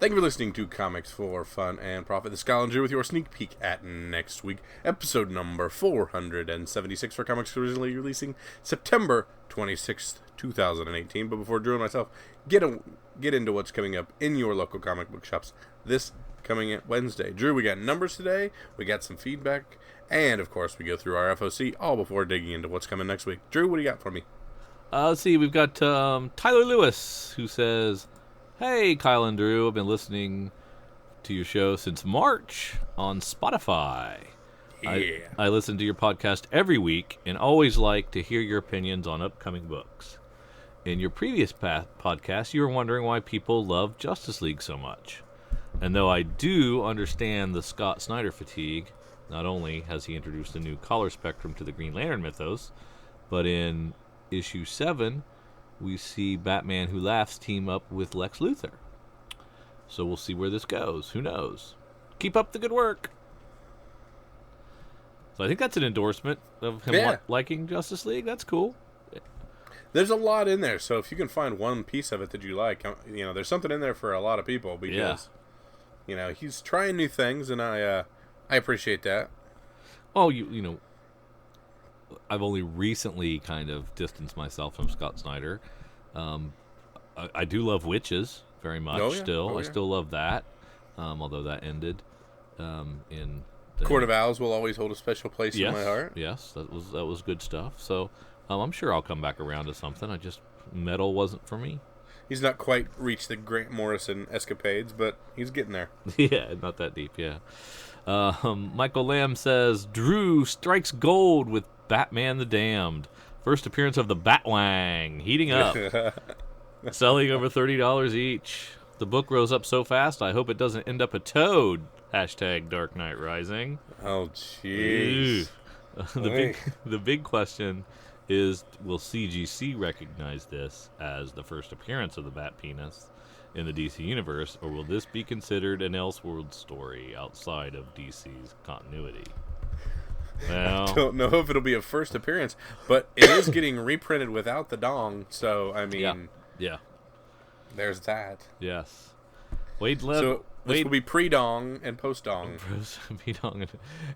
Thank you for listening to Comics for Fun and Profit. This is Kyle and Drew with your sneak peek at next week, episode number 476 for comics originally releasing September 26th, 2018. But before Drew and myself get into what's coming up in your local comic book shops this coming Wednesday. Drew, we got numbers today, we got some feedback, and of course we go through our FOC all before digging into what's coming next week. Drew, what do you got for me? Let's see, we've got Tyler Lewis, who says, "Hey, Kyle and Drew, I've been listening to your show since March on Spotify. Yeah. I listen to your podcast every week and always like to hear your opinions on upcoming books. In your previous podcast, you were wondering why people love Justice League so much. And though I do understand the Scott Snyder fatigue, not only has he introduced a new color spectrum to the Green Lantern mythos, but in issue 7, we see Batman Who Laughs team up with Lex Luthor. So we'll see where this goes. Who knows? Keep up the good work." So I think that's an endorsement of him liking Justice League. That's cool. There's a lot in there, so if you can find one piece of it that you like, there's something in there for a lot of people because, he's trying new things, and I appreciate that. Oh, you know, I've only recently kind of distanced myself from Scott Snyder. I do love Witches very much still. I still love that, although that ended in... Court of Owls will always hold a special place in my heart. Yes, that was good stuff. So I'm sure I'll come back around to something. Metal wasn't for me. He's not quite reached the Grant Morrison escapades, but he's getting there. Yeah, not that deep, yeah. Michael Lamb says, "Drew strikes gold with Batman the Damned. First appearance of the Batwang. Heating up. Selling over $30 each. The book rose up so fast, I hope it doesn't end up a toad. Hashtag Dark Knight Rising." Oh, jeez. The big question is, will CGC recognize this as the first appearance of the Bat Penis in the DC Universe, or will this be considered an Elseworld story outside of DC's continuity? Well, I don't know if it'll be a first appearance, but it is getting reprinted without the dong, so, I mean... Yeah. There's that. Yes. So this will be pre-dong and post-dong.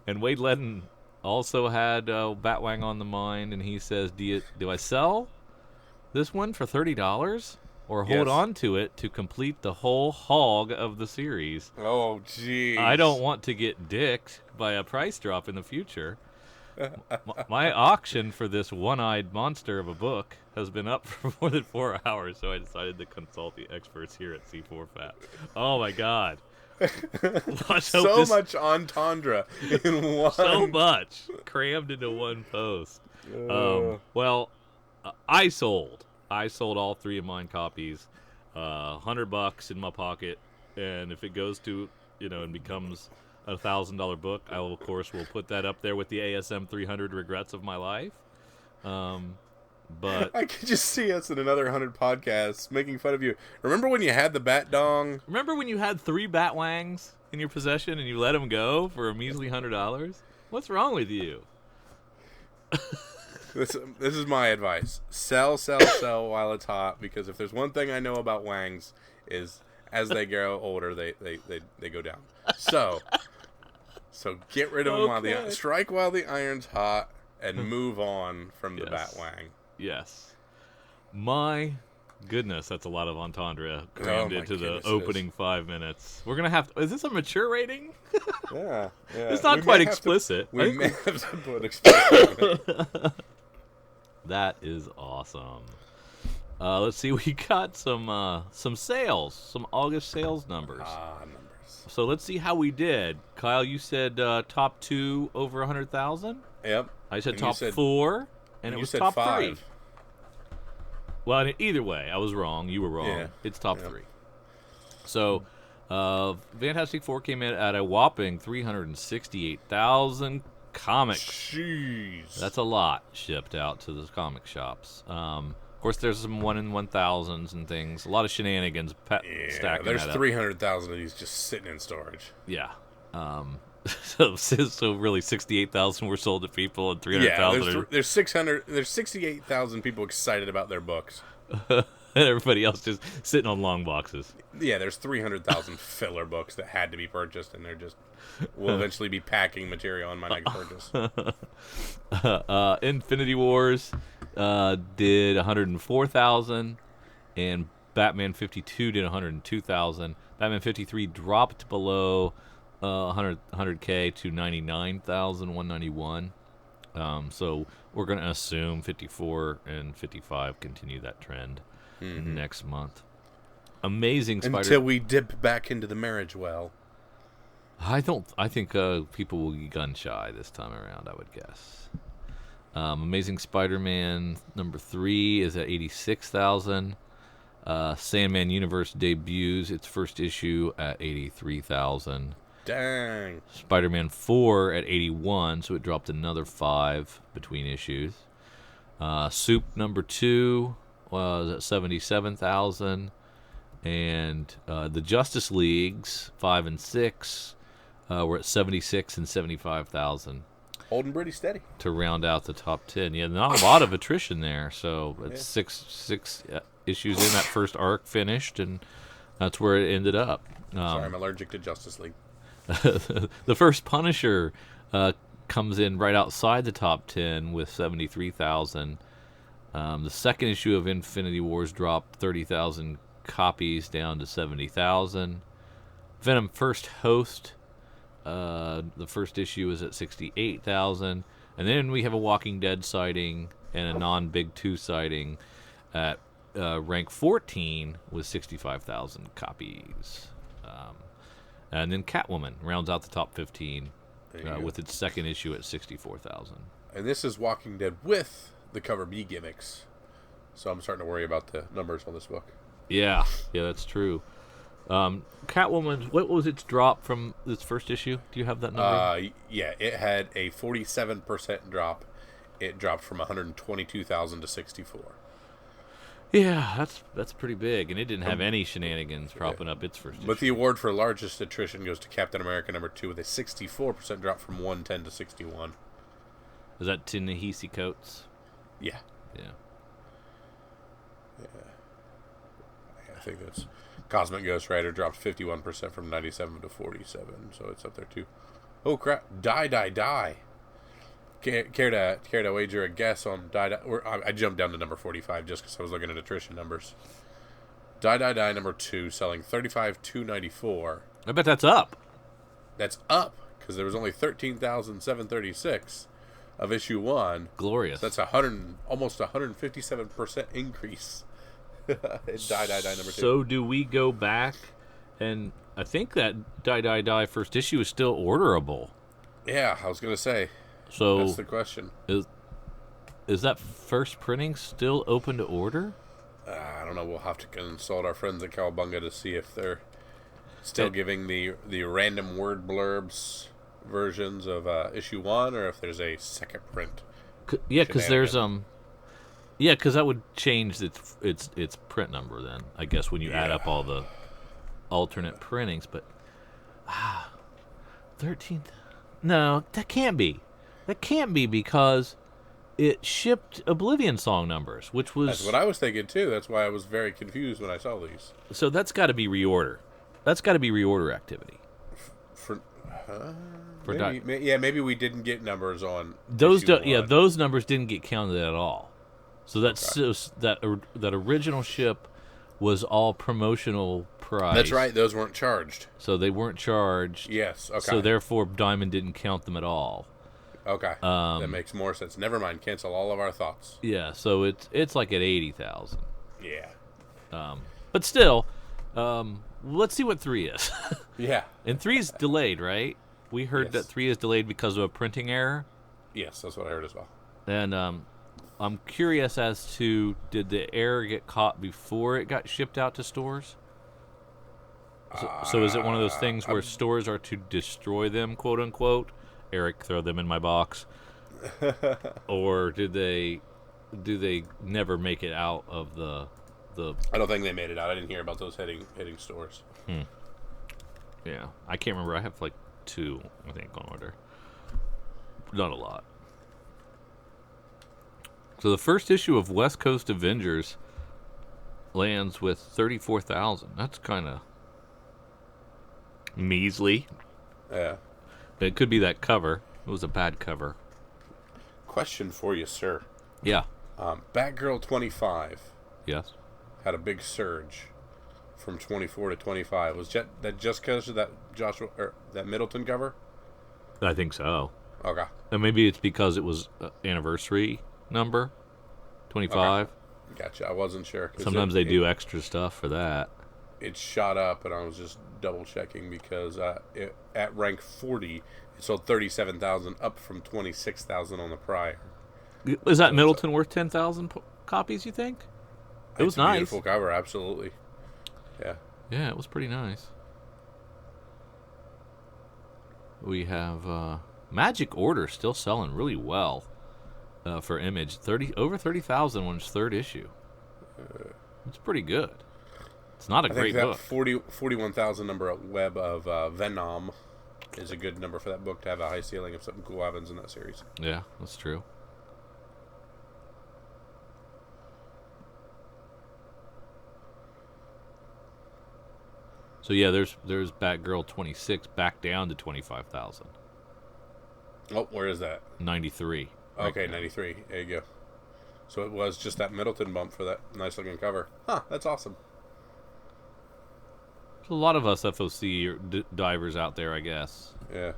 And Wade Ledden also had Batwang on the mind, and he says, do I sell this one for $30 or hold on to it to complete the whole hog of the series? Oh, jeez. I don't want to get dicked by a price drop in the future. My auction for this one-eyed monster of a book has been up for more than 4 hours, so I decided to consult the experts here at C4FAT. Oh, my God. So much entendre in one. So much crammed into one post. I sold all 3 of mine copies, $100 in my pocket, and if it goes to, and becomes a $1,000 book, I will, of course, put that up there with the ASM 300 regrets of my life. But I could just see us in another 100 podcasts making fun of you. Remember when you had the bat dong? Remember when you had 3 Batwangs in your possession and you let them go for a measly $100? What's wrong with you? This is my advice. Sell while it's hot, because if there's one thing I know about wangs is as they grow older, they go down. So get rid of them strike while the iron's hot and move on from the Batwang. Yes. My goodness, that's a lot of entendre crammed into the opening 5 minutes. We're going to have to... Is this a mature rating? Yeah. It's not quite explicit. We may have to put explicit. That is awesome. Let's see. We got some sales, some August sales numbers. Numbers. So let's see how we did. Kyle, you said top 2 over 100,000? Yep. I said top 4, and it was top 5. 3. Well, either way, I was wrong. You were wrong. Yeah. It's top 3. So, Fantastic Four came in at a whopping 368,000 comics. Jeez. That's a lot shipped out to the comic shops. Of course, there's some 1 in 1,000s and things. A lot of shenanigans stacking there's that up. 300,000 of these just sitting in storage. Yeah. So really 68,000 were sold to people and 300,000 there's 68,000 people excited about their books. everybody else just sitting on long boxes. Yeah, there's 300,000 filler books that had to be purchased, and they're just will eventually be packing material on my next purchase. Infinity Wars did 104,000, and Batman 52 did 102,000. Batman 53 dropped below 100K to 99,191. So we're going to assume 54 and 55 continue that trend next month. Amazing Spider... Until we dip back into the marriage well. I think people will be gun shy this time around, I would guess. Amazing Spider-Man number 3 is at 86,000. Sandman Universe debuts its first issue at 83,000. Dang. Spider-Man 4 at 81, so it dropped another 5 between issues. Soup number 2 was at 77,000. And the Justice Leagues 5 and 6 were at 76 and 75,000. Holding pretty steady to round out the top 10. Yeah, not a lot of attrition there. So it's six issues in that first arc finished, and that's where it ended up. Sorry, I'm allergic to Justice League. The first Punisher comes in right outside the top 10 with 73,000. The second issue of Infinity Wars dropped 30,000 copies down to 70,000. Venom First Host, the first issue is at 68,000. And then we have a Walking Dead sighting and a non-Big 2 sighting at rank 14 with 65,000 copies. And then Catwoman rounds out the top 15 with its second issue at 64,000. And this is Walking Dead with the cover B gimmicks. So I'm starting to worry about the numbers on this book. Yeah, that's true. Catwoman, what was its drop from its first issue? Do you have that number? Yeah, it had a 47% drop. It dropped from 122,000 to 64. Yeah, that's pretty big, and it didn't have any shenanigans propping up its first issue. But the award for largest attrition goes to Captain America number 2 with a 64% drop from 110 to 61. Is that Ta-Nehisi Coates? Yeah. Yeah. I think that's Cosmic Ghost Rider dropped 51% from 97 to 47, so it's up there too. Oh crap! Die. Care to wager a guess on Die? I jumped down to number 45 just because I was looking at attrition numbers. Die number 2 selling 35,294. I bet that's up. That's up because there was only 13,736 of issue 1. Glorious. So that's almost 157% increase. It's Die number 2. So do we go back, and I think that Die first issue is still orderable. Yeah, I was gonna say. So that's the question. Is that first printing still open to order? I don't know. We'll have to consult our friends at Cowabunga to see if they're still giving the random word blurbs versions of issue 1, or if there's a second print. Because there's because that would change its print number then, I guess, when you add up all the alternate printings. But 13th, no, that can't be. That can't be because it shipped Oblivion Song numbers, which was... That's what I was thinking, too. That's why I was very confused when I saw these. So that's got to be reorder. That's got to be reorder activity. Maybe we didn't get numbers on those. Those numbers didn't get counted at all. So that's that original ship was all promotional price. That's right. Those weren't charged. So they weren't charged. Yes. Okay. So therefore, Diamond didn't count them at all. Okay. That makes more sense. Never mind. Cancel all of our thoughts. Yeah. So it's like at 80,000. Yeah. But still, let's see what 3 is. Yeah. And 3 is delayed, right? We heard that 3 is delayed because of a printing error. Yes, that's what I heard as well. And I'm curious as to, did the error get caught before it got shipped out to stores? So is it one of those things where stores are to destroy them, quote unquote? Eric, throw them in my box. Or do they never make it out of the? I don't think they made it out. I didn't hear about those hitting stores. Yeah, I can't remember. I have like 2, I think, on order. Not a lot. So the first issue of West Coast Avengers lands with 34,000. That's kind of measly. Yeah. It could be that cover. It was a bad cover. Question for you, sir. Yeah. Batgirl 25 Yes. had a big surge from 24 to 25. Was that just because of that Joshua or that Middleton cover? I think so. Okay. And maybe it's because it was anniversary number 25. Okay. Gotcha. I wasn't sure. Sometimes they do extra stuff for that. It shot up, and I was just double checking because at rank 40, it sold 37,000, up from 26,000 on the prior. Is that Middleton worth 10,000 copies, you think? It was nice. Beautiful cover, absolutely. Yeah. Yeah, it was pretty nice. We have Magic Order still selling really well for Image. Over 30,000 on its third issue. It's pretty good. It's not a great book. 41,000 number at Web of Venom is a good number for that book to have a high ceiling if something cool happens in that series. Yeah, that's true. So yeah, there's Batgirl 26 back down to 25,000. Oh, where is that? 93. Okay, 93. There you go. So it was just that Middleton bump for that nice looking cover. Huh, that's awesome. There's a lot of us FOC divers out there, I guess. Yeah.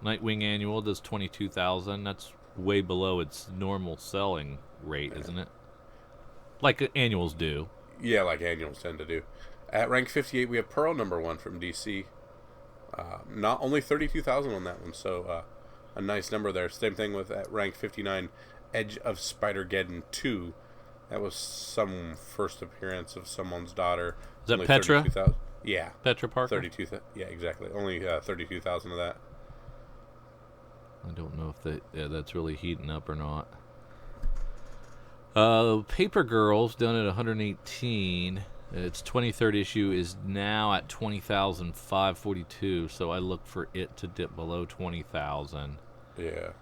Nightwing Annual does 22,000. That's way below its normal selling rate, isn't it? Like annuals do. Yeah, like annuals tend to do. At rank 58, we have Pearl #1 from DC. Not only 32,000 on that one, so a nice number there. Same thing with at rank 59, Edge of Spider-Geddon 2. That was some first appearance of someone's daughter. Is that Petra? Yeah. Petra Parker? 32,000. Yeah, exactly. Only 32,000 of that. I don't know if that's really heating up or not. Paper Girl's done at 118. Its 23rd issue is now at 20,542. So I look for it to dip below 20,000. Yeah.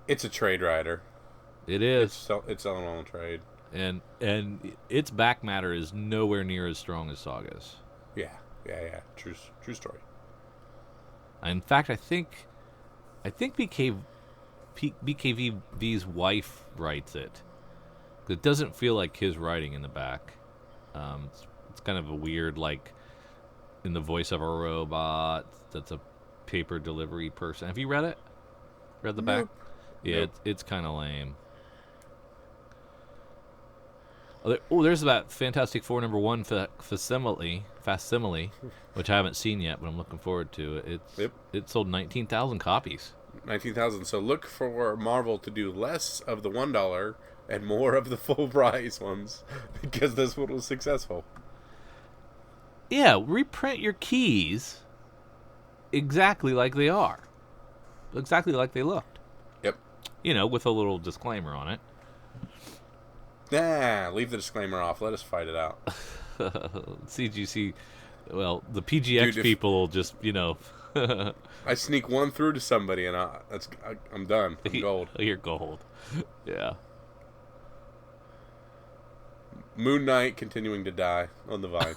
It's a trade rider. It is. It's selling on trade. And its back matter is nowhere near as strong as Saga's. Yeah. True story. In fact, I think BKV's wife writes it. It doesn't feel like his writing in the back. It's kind of a weird, like, in the voice of a robot that's a paper delivery person. Have you read it? Read the back? Yeah, nope. It's kind of lame. There's that Fantastic Four #1 facsimile, which I haven't seen yet, but I'm looking forward to it. It sold 19,000 copies. 19,000. So look for Marvel to do less of the $1 and more of the full price ones, because this one was successful. Yeah, reprint your keys exactly like they are, exactly like they looked. Yep. With a little disclaimer on it. Nah, leave the disclaimer off. Let us fight it out. CGC, well, the PGX people will just, I sneak one through to somebody, and I'm done. I'm gold. You're gold. Yeah. Moon Knight continuing to die on the vine.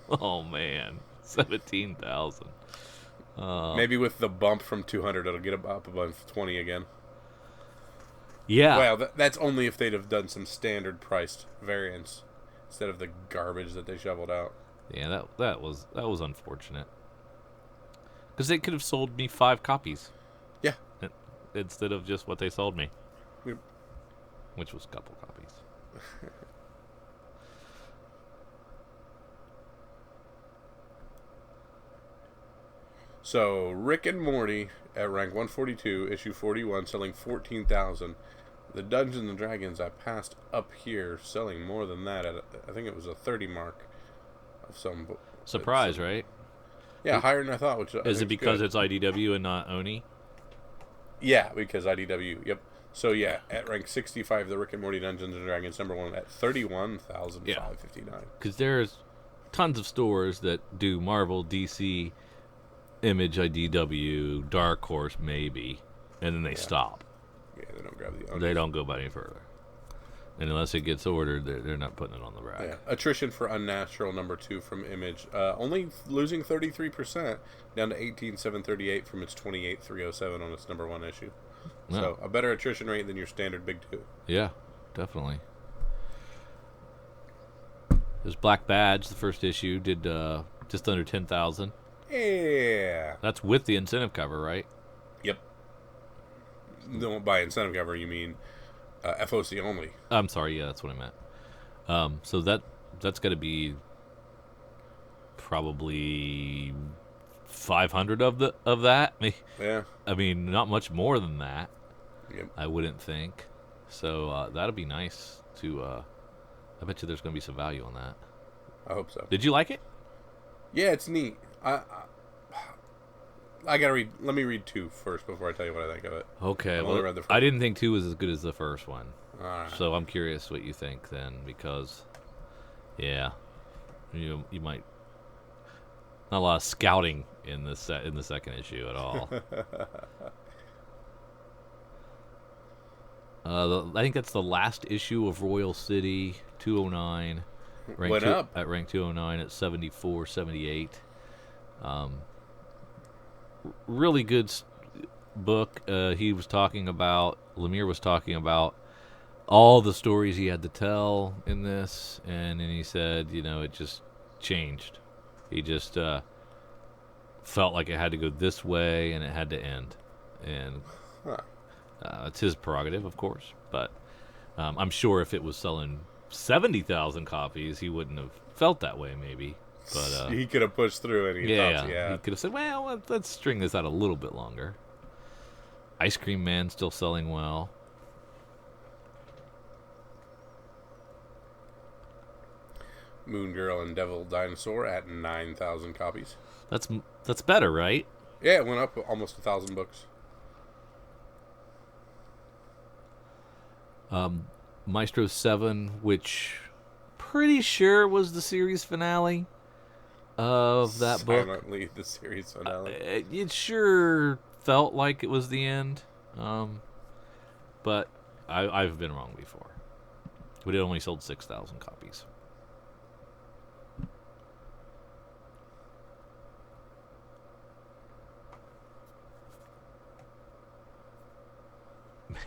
Oh man, 17,000. Maybe with the bump from 200, it'll get up above 20 again. Yeah. Well, that's only if they'd have done some standard priced variants instead of the garbage that they shoveled out. Yeah, that was unfortunate. Because they could have sold me 5 copies. Yeah. Instead of just what they sold me. Yep. Which was a couple copies. So, Rick and Morty at rank 142, issue 41, selling 14,000. The Dungeons and Dragons I passed up here, selling more than that. I think it was a 30 mark of some. Surprise, right? Yeah, higher than I thought. Which is it because it's IDW and not Oni? Yeah, because IDW. Yep. So yeah, at rank 65, the Rick and Morty Dungeons and Dragons #1 at 31,559. Because there's tons of stores that do Marvel, DC, Image, IDW, Dark Horse, maybe, and then they stop. Yeah, they don't grab the owners. They don't go by any further. And unless it gets ordered, they're not putting it on the rack. Yeah. Attrition for Unnatural #2 from Image. Only losing 33%, down to 18,738 from its 28,307 on its #1 issue. No. So a better attrition rate than your standard Big 2. Yeah, definitely. There's Black Badge, the first issue, did just under 10,000. Yeah. That's with the incentive cover, right? Yep. No, by incentive cover, you mean FOC only. I'm sorry, yeah, that's what I meant. So that's got to be probably 500 of that. Yeah. I mean, not much more than that. Yep. I wouldn't think. So that'll be nice to. I bet you there's going to be some value on that. I hope so. Did you like it? Yeah, it's neat. I gotta read. Let me read 2 first before I tell you what I think of it. Okay. I've only read the first. I didn't think 2 was as good as the first one. All right. So I'm curious what you think then, because, yeah, you might not a lot of scouting in the second issue at all. I think that's the last issue of Royal City 209. Went up at rank 209 at 74.78. Really good book. Lemire was talking about all the stories he had to tell in this, and then he said, it just changed. He just felt like it had to go this way and it had to end. And it's his prerogative, of course, but I'm sure if it was selling 70,000 copies, he wouldn't have felt that way, maybe. But he could have pushed through it. He could have said, well, let's string this out a little bit longer. Ice Cream Man still selling well. Moon Girl and Devil Dinosaur at 9,000 copies. That's better, right? Yeah, it went up almost 1,000 books. Maestro 7, which pretty sure was the series finale of that book. Silently, the series finale. It sure felt like it was the end, but I've been wrong before. But it only sold 6,000 copies.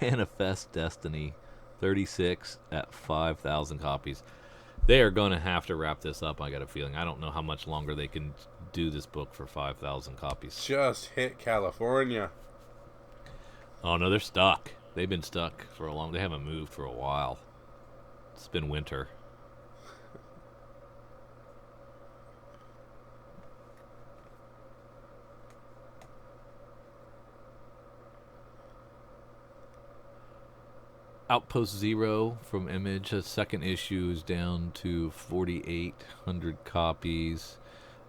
Manifest Destiny 36 at 5,000 copies. They are going to have to wrap this up, I got a feeling. I don't know how much longer they can do this book for 5,000 copies. Just hit California. Oh, no, they're stuck. They've been stuck for a long... They haven't moved for a while. It's been winter. Outpost Zero from Image, the second issue is down to 4,800 copies.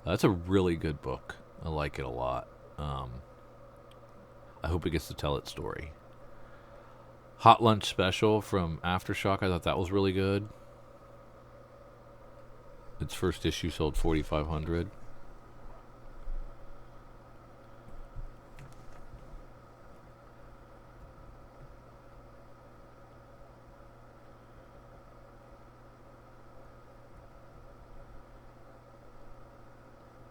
That's a really good book. I like it a lot. I hope it gets to tell its story. Hot Lunch Special from Aftershock, I thought that was really good. Its first issue sold 4,500.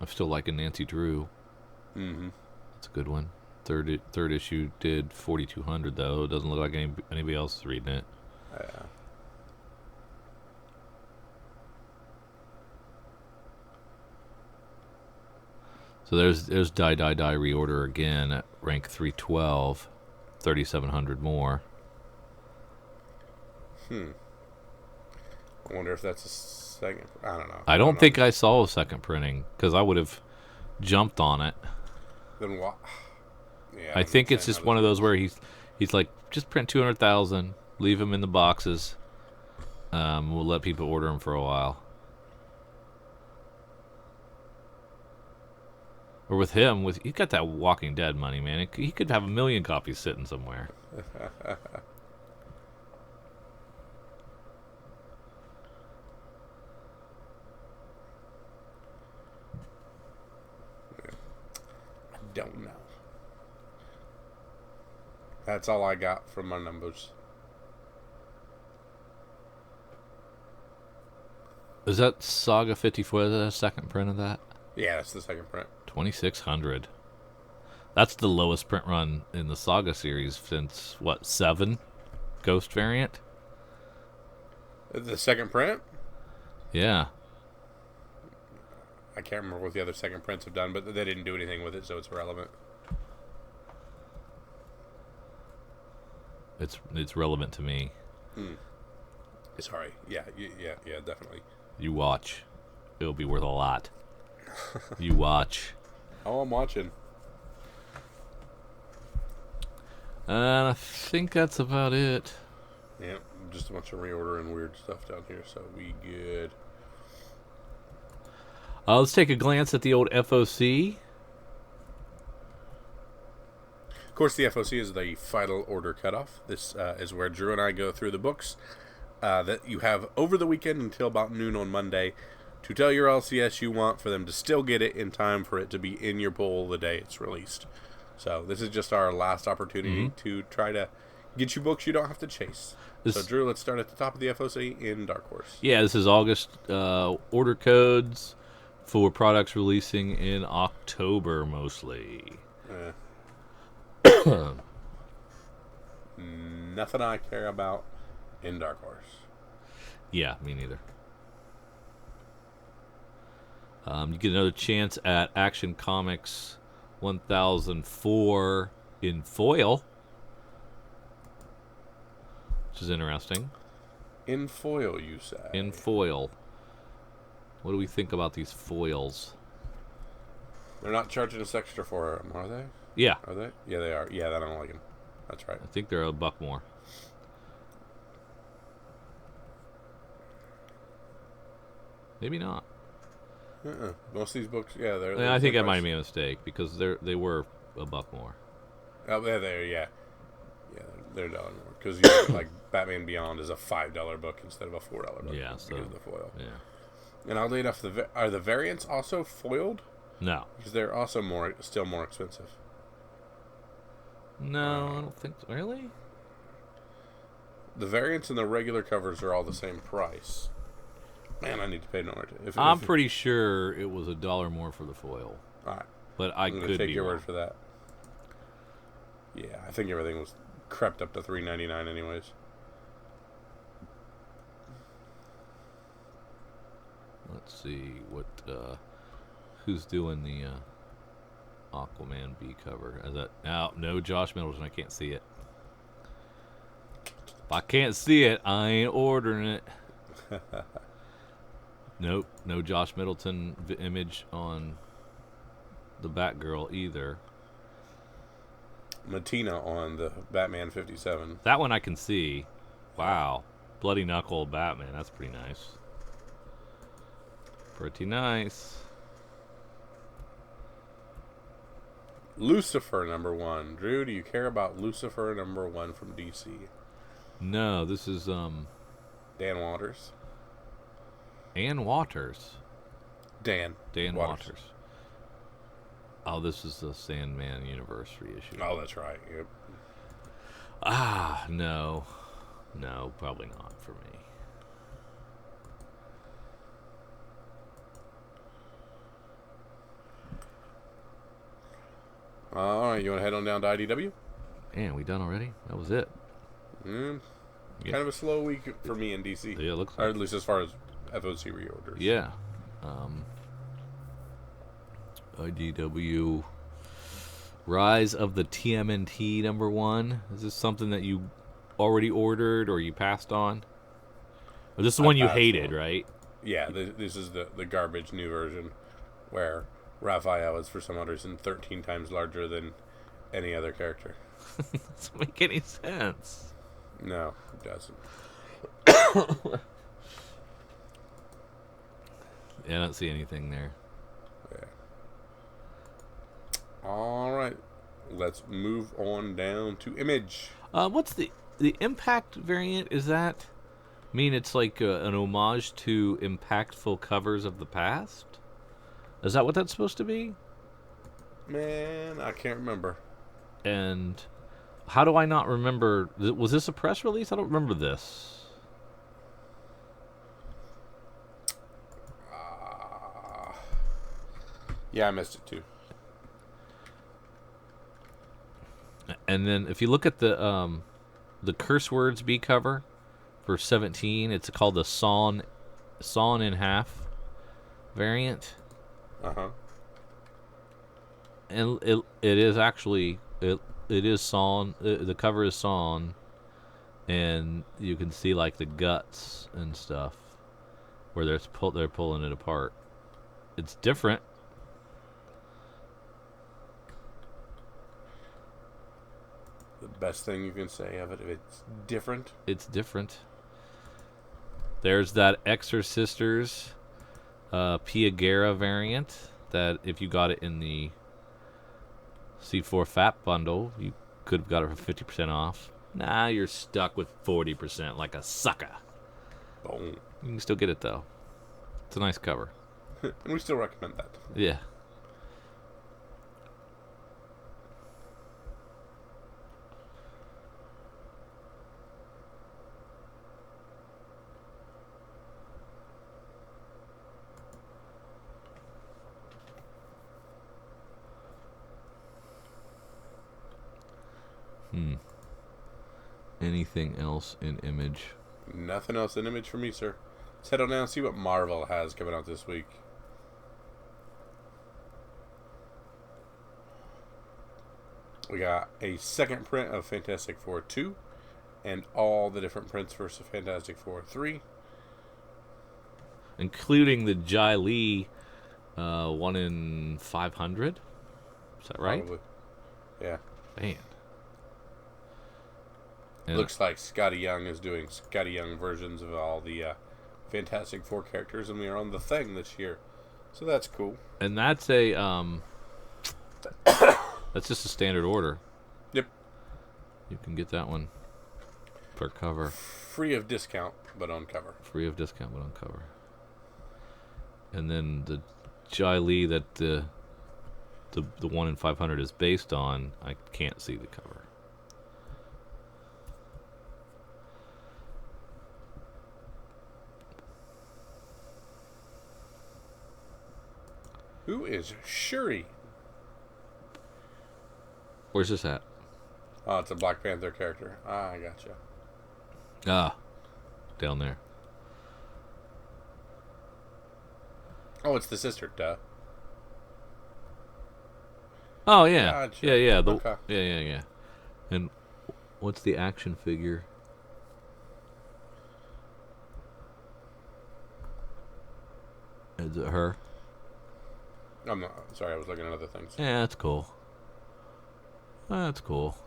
I'm still liking Nancy Drew. Mm-hmm. That's a good one. Third issue did 4,200 though. It doesn't look like anybody else is reading it. Yeah. So there's Die Die Die reorder again at rank 312, 3,700 more. I wonder if that's a second. I don't know. I don't think I saw a second printing because I would have jumped on it. Then what? Yeah, I think it's just one of those where he's like, just print 200,000, leave them in the boxes. We'll let people order them for a while. Or with him, he's got that Walking Dead money, man. He could have 1 million copies sitting somewhere. Don't know. That's all I got from my numbers. Is that Saga 54? Is that a second print of that? Yeah, that's the second print. 2,600. That's the lowest print run in the Saga series since, what, 7? Ghost variant? The second print? Yeah. I can't remember what the other second prints have done, but they didn't do anything with it, so it's irrelevant. It's relevant to me. Sorry. Yeah, definitely. You watch. It'll be worth a lot. You watch. Oh, I'm watching. And I think that's about it. Yeah, just a bunch of reorder and weird stuff down here, so we good. Let's take a glance at the old FOC. Of course, the FOC is the final order cutoff. This is where Drew and I go through the books that you have over the weekend until about noon on Monday to tell your LCS you want for them to still get it in time for it to be in your pool the day it's released. So this is just our last opportunity to try to get you books you don't have to chase. So Drew, let's start at the top of the FOC in Dark Horse. Yeah, this is August order codes for products releasing in October mostly. Nothing I care about in Dark Horse. Yeah, me neither. You get another chance at Action Comics 1004 in foil, which is interesting. In foil, you say? In foil. What do we think about these foils? They're not charging us extra for them, are they? Yeah. Are they? Yeah, they are. Yeah, I don't like them. That's right. I think they're $1 more. Maybe not. Most of these books, yeah, they're. I think that might be a mistake because they were $1 more. Oh, yeah, they're $1 more because you know, like Batman Beyond is a $5 book instead of a $4 book. Yeah, so because of the foil. Yeah. And oddly enough, are the variants also foiled? No. Because they're also still more expensive. No, I don't think so. Really? The variants and the regular covers are all the same price. Man, I need to pay more. I'm pretty sure it was $1 more for the foil. All right. But I could take be your wrong. word for that. Yeah, I think everything was crept up to $3.99 anyways. Let's see what who's doing the Aquaman B cover. Is that no Josh Middleton? I can't see it. If I can't see it, I ain't ordering it. Nope, no Josh Middleton image on the Batgirl either. Matina on the Batman 57. That one I can see. Wow, Bloody Knuckle Batman. That's pretty nice. Pretty nice. Lucifer #1. Drew, do you care about Lucifer #1 from DC? No, this is Dan Waters. Ann Waters. Dan Waters. Oh, this is the Sandman Universe reissue. Oh, that's right. Yep. No. No, probably not for me. All right, you want to head on down to IDW? Man, we done already? That was it. Kind of a slow week for me in DC. Yeah, it looks or like at least as far as FOC reorders. Yeah. IDW Rise of the TMNT #1. Is this something that you already ordered or you passed on? Or this is the one you hated, right? Yeah, this is the garbage new version where Raphael is for some odd reason 13 times larger than any other character. Doesn't make any sense. No, it doesn't. Yeah, I don't see anything there. Yeah. All right, let's move on down to Image. What's the Impact variant? Is that mean it's like an homage to impactful covers of the past? Is that what that's supposed to be? Man, I can't remember. And How do I not remember? Was this a press release? I don't remember this. Yeah, I missed it too. And then if you look at the curse words B cover for 17, it's called the sawn in half variant. Uh-huh. And it is actually it is sawn. The cover is sawn, and you can see like the guts and stuff where they're pulling it apart. It's different. The best thing you can say of it, if it's different. It's different. There's that Exorcisters Pia Guerra variant that if you got it in the C4 Fat bundle, you could have got it for 50% off. Nah, you're stuck with 40% like a sucker. Boom. You can still get it, though. It's a nice cover. And we still recommend that. Yeah. Anything else in Image? Nothing else in Image for me, sir. Let's head on down and see what Marvel has coming out this week. We got a second print of Fantastic Four 2 and all the different prints for Fantastic Four 3. Including the Jai Lee 1 in 500? Is that right? Probably. Yeah. Man. It looks like Scotty Young is doing Scotty Young versions of all the Fantastic Four characters, and we are on the Thing this year. So that's cool. And that's a that's just a standard order. Yep. You can get that one per cover. Free of discount, but on cover. Free of discount, but on cover. And then the Jai Lee that the 1 in 500 is based on, I can't see the cover. Who is Shuri? Where's this at? Oh, it's a Black Panther character. Ah, I gotcha. Ah, down there. Oh, it's the sister, duh. Oh yeah, Gotcha. yeah. Okay. Yeah. And what's the action figure? Is it her? I'm not. Sorry, I was looking at other things. Yeah, that's cool. That's cool.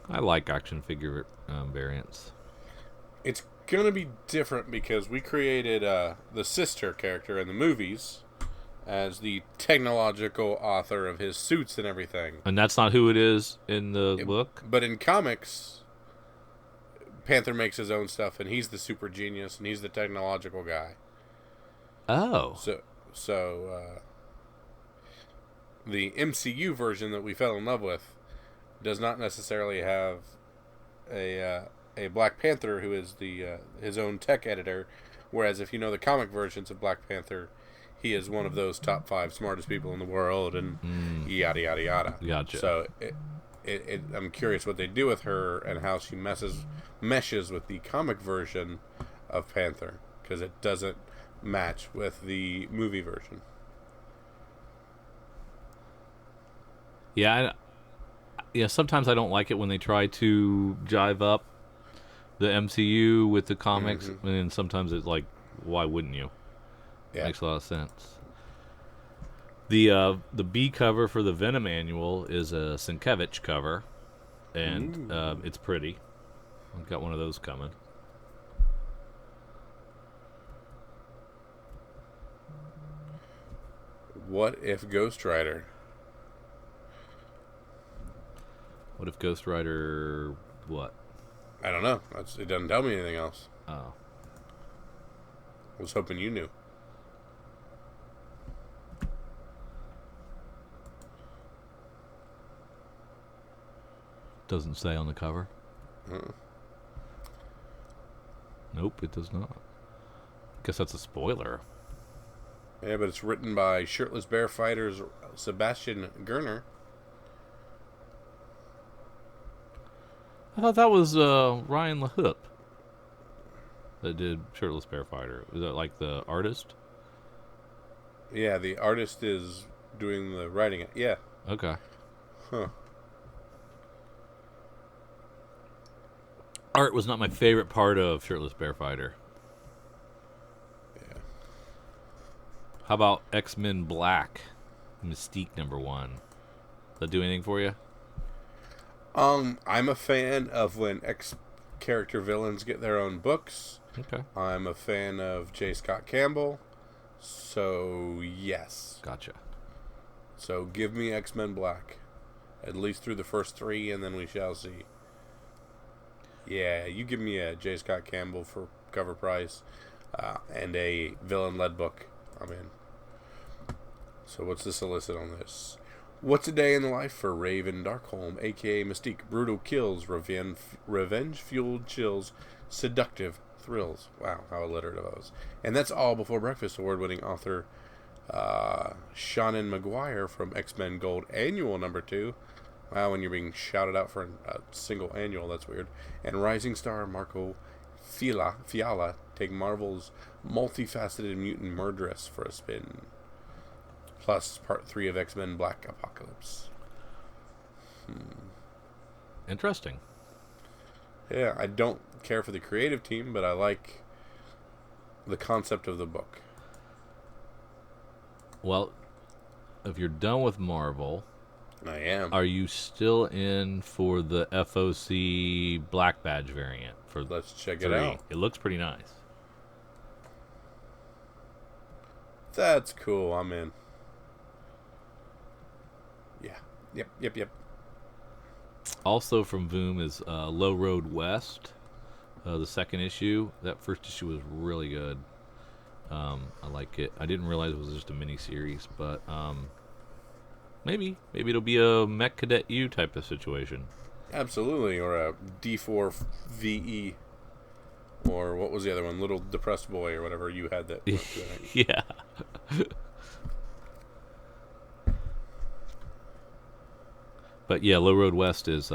I like action figure variants. It's gonna be different because we created the sister character in the movies as the technological author of his suits and everything. And that's not who it is in the book? But in comics, Panther makes his own stuff, and he's the super genius, and he's the technological guy. Oh. So the MCU version that we fell in love with does not necessarily have a Black Panther who is the his own tech editor, whereas if you know the comic versions of Black Panther, he is one of those top 5 smartest people in the world, and yada yada yada. Gotcha. So I'm curious what they do with her and how she meshes with the comic version of Panther, because it doesn't match with the movie version. Yeah, sometimes I don't like it when they try to jive up the MCU with the comics, and then sometimes it's like, why wouldn't you? Yeah. Makes a lot of sense. The B cover for the Venom annual is a Sienkiewicz cover, and it's pretty. I've got one of those coming. What if Ghost Rider? What if Ghost Rider what? I don't know. It doesn't tell me anything else. Oh. I was hoping you knew. Doesn't say on the cover. Uh, Nope, it does not. Guess that's a spoiler. yeah, but it's written by Shirtless Bear Fighters Sebastian Gerner. I thought that was Ryan LaHoop that did Shirtless Bear Fighter. Is that like the artist? Yeah, the artist is doing the writing. Yeah. Okay. Huh. Art was not my favorite part of Shirtless Bear Fighter. Yeah. How about X-Men Black? Mystique #1. Does that do anything for you? I'm a fan of when character villains get their own books. Okay. I'm a fan of J. Scott Campbell. So, yes. Gotcha. So, give me X-Men Black. At least through the first 3, and then we shall see. Yeah, you give me a J. Scott Campbell for cover price and a villain-led book. I'm in. So, what's the solicit on this? What's a day in the life for Raven Darkholm, a.k.a. Mystique? Brutal kills, revenge-fueled chills, seductive thrills. Wow, how alliterative I was. And that's all before breakfast. Award-winning author Shannon McGuire from X-Men Gold Annual #2. Wow, when you're being shouted out for a single annual, that's weird. And rising star Marco Fiala take Marvel's multifaceted mutant murderess for a spin. Plus part 3 of X-Men Black Apocalypse. Interesting. Yeah, I don't care for the creative team, but I like the concept of the book. Well, if you're done with Marvel, I am. are you still in for the FOC Black Badge variant? Let's check 3? it out. It looks pretty nice. That's cool. I'm in. Yeah. Yep. Also from Boom is Low Road West, the second issue. That first issue was really good. I like it. I didn't realize it was just a mini series, but maybe it'll be a Mech Cadet U type of situation. Absolutely. Or a D4 VE. Or what was the other one? Little Depressed Boy or whatever you had that. Yeah. But yeah, Low Road West is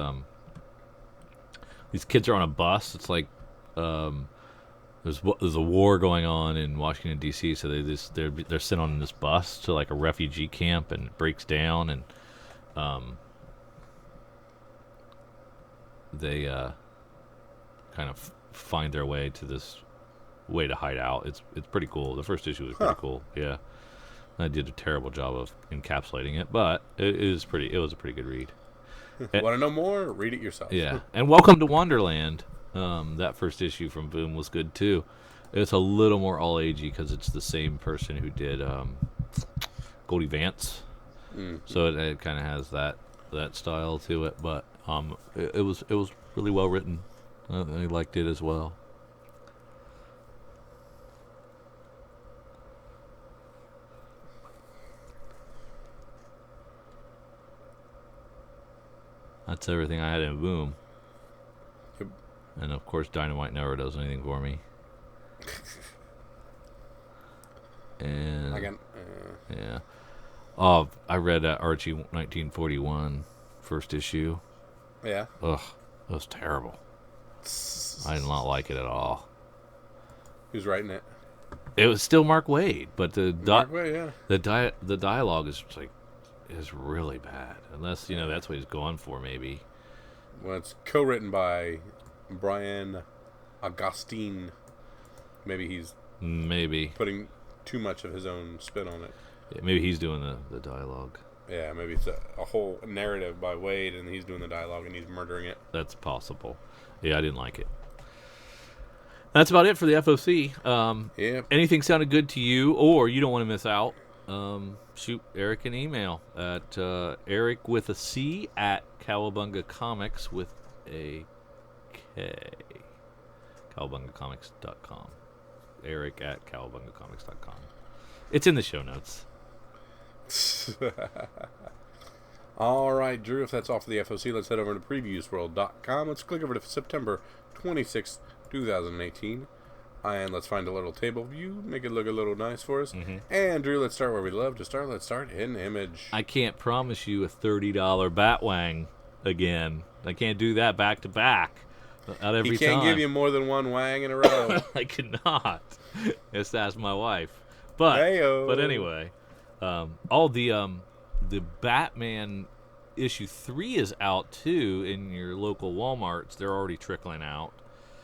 these kids are on a bus. It's like there's a war going on in Washington D.C. So they're sent on this bus to like a refugee camp, and it breaks down, and they kind of find their way to this way to hide out. It's pretty cool. The first issue was pretty cool. Yeah, I did a terrible job of encapsulating it, but it was a pretty good read. Want to know more? Read it yourself. Yeah, and Welcome to Wonderland. That first issue from Boom was good too. It's a little more all agey because it's the same person who did Goldie Vance, so it kind of has that style to it. But it was really well written. I liked it as well. That's everything I had in Boom. Yep. And of course, Dynamite never does anything for me. And yeah. Oh, I read Archie 1941 first issue. Yeah. Ugh, it was terrible. I did not like it at all. Who's writing it? It was still Mark Waid, but the dialogue is like is really bad. Unless that's what he's going for, maybe. Well, it's co-written by Brian Augustine. Maybe he's putting too much of his own spin on it. Yeah, maybe he's doing the dialogue. Yeah, maybe it's a whole narrative by Wade, and he's doing the dialogue, and he's murdering it. That's possible. Yeah, I didn't like it. That's about it for the FOC. Yeah. Anything sounded good to you, or you don't want to miss out, shoot Eric an email at Eric with a C at Cowabunga Comics with a K. CowabungaComics.com. Eric at CowabungaComics.com. It's in the show notes. All right, Drew, if that's all for the FOC, let's head over to previewsworld.com. Let's click over to September 26th, 2018. And let's find a little table view, make it look a little nice for us. Mm-hmm. And, Drew, let's start where we love to start. Let's start in Image. I can't promise you a $30 Batwang again. I can't do that back to back. Not every time. He can't give you more than one wang in a row. I cannot. Just ask my wife. But Hey-o. but anyway, all the Batman issue 3 is out too in your local Walmarts. They're already trickling out.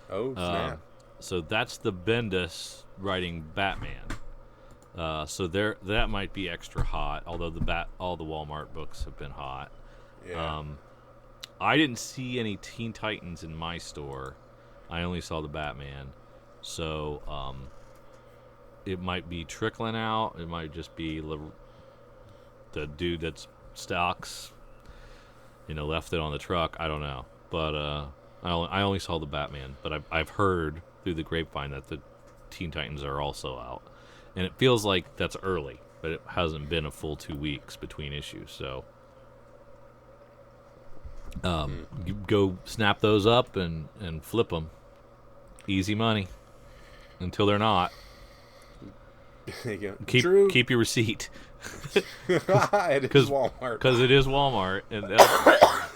Oh, snap. So that's the Bendis writing Batman. So that might be extra hot. Although all the Walmart books have been hot. Yeah. I didn't see any Teen Titans in my store. I only saw the Batman. So it might be trickling out. It might just be the dude that's stocks, left it on the truck. I don't know. But I only saw the Batman. But I've heard through the grapevine that the Teen Titans are also out. And it feels like that's early. But it hasn't been a full 2 weeks between issues. So you go snap those up and flip them. Easy money. Until they're not. There you go. Keep your receipt. It is Walmart. Because it is Walmart. And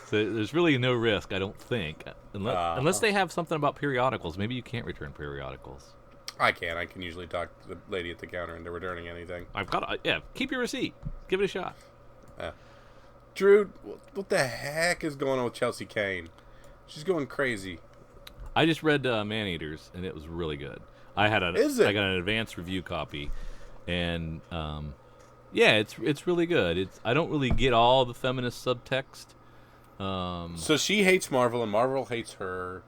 so there's really no risk, I don't think. Unless they have something about periodicals. Maybe you can't return periodicals. I can. I can usually talk to the lady at the counter into returning anything. Keep your receipt. Give it a shot. Drew, what the heck is going on with Chelsea Kane? She's going crazy. I just read Maneaters, and it was really good. I got an advanced review copy, and it's really good. I don't really get all the feminist subtext. So she hates Marvel, and Marvel hates her,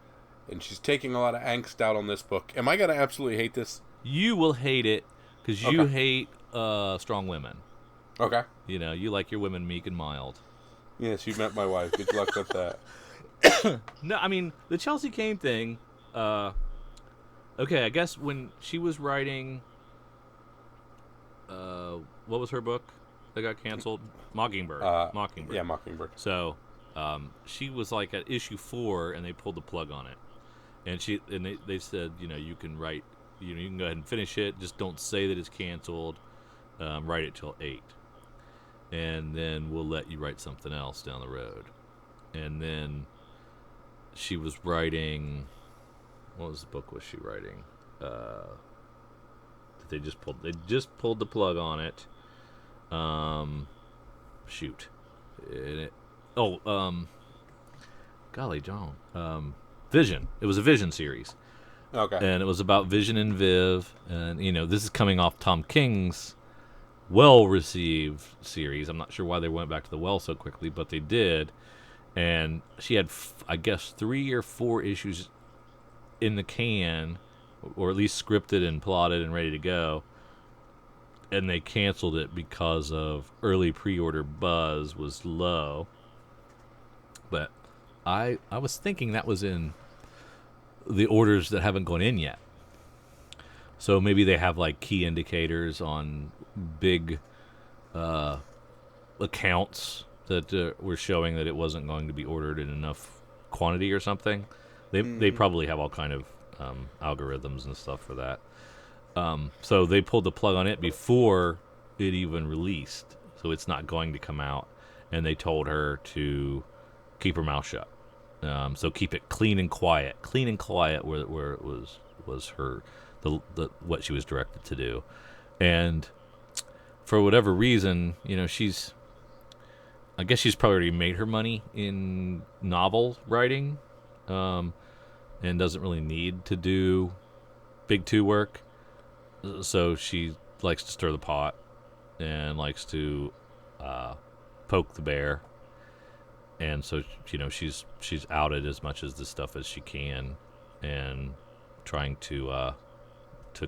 and she's taking a lot of angst out on this book. Am I going to absolutely hate this? You will hate it because you hate strong women. Okay. You like your women meek and mild. Yes, you met my wife. Good luck with that. No, I mean, the Chelsea Kane thing, I guess when she was writing, what was her book that got canceled? Mockingbird. Mockingbird. Yeah, Mockingbird. So, she was like at issue 4, and they pulled the plug on it. And they said, you can write, you can go ahead and finish it. Just don't say that it's canceled. Write it till 8. And then we'll let you write something else down the road. And then she was writing, what was the book was she writing? They just pulled the plug on it. Shoot. Golly John. Vision. It was a Vision series. Okay. And it was about Vision and Viv. And, this is coming off Tom King's well-received series. I'm not sure why they went back to the well so quickly, but they did. And she had, I guess, 3 or 4 issues in the can, or at least scripted and plotted and ready to go. And they canceled it because of early pre-order buzz was low. But I was thinking that was in the orders that haven't gone in yet. So maybe they have like key indicators on big accounts that were showing that it wasn't going to be ordered in enough quantity or something. They probably have all kind of algorithms and stuff for that. So they pulled the plug on it before it even released. So it's not going to come out. And they told her to keep her mouth shut. So keep it clean and quiet. Clean and quiet where it was her the what she was directed to do. And for whatever reason, I guess she's probably already made her money in novel writing, and doesn't really need to do big 2 work. So she likes to stir the pot and likes to poke the bear. And so, she's outed as much as this stuff as she can, and trying to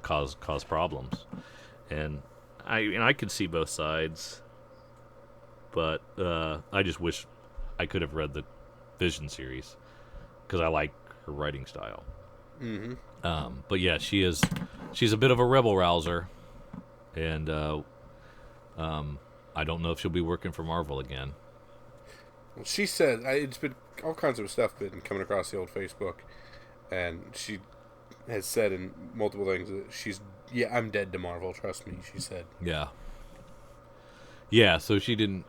cause problems. And I could see both sides, but I just wish I could have read the Vision series because I like her writing style. Mm-hmm. But yeah, she's a bit of a rebel rouser, and I don't know if she'll be working for Marvel again. Well, she said it's been all kinds of stuff been coming across the old Facebook, and she has said in multiple things that I'm dead to Marvel. Trust me, she said. Yeah. Yeah. So she didn't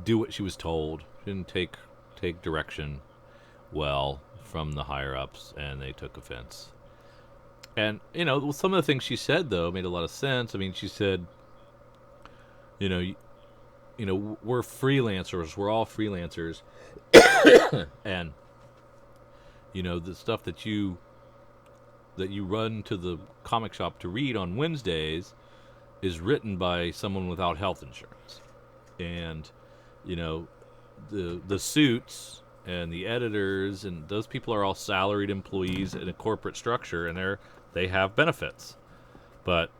do what she was told. She didn't take direction well from the higher ups, and they took offense. And some of the things she said though made a lot of sense. I mean, she said, we're freelancers. We're all freelancers, and the stuff that you run to the comic shop to read on Wednesdays is written by someone without health insurance, and the suits and the editors and those people are all salaried employees in a corporate structure, and they have benefits. But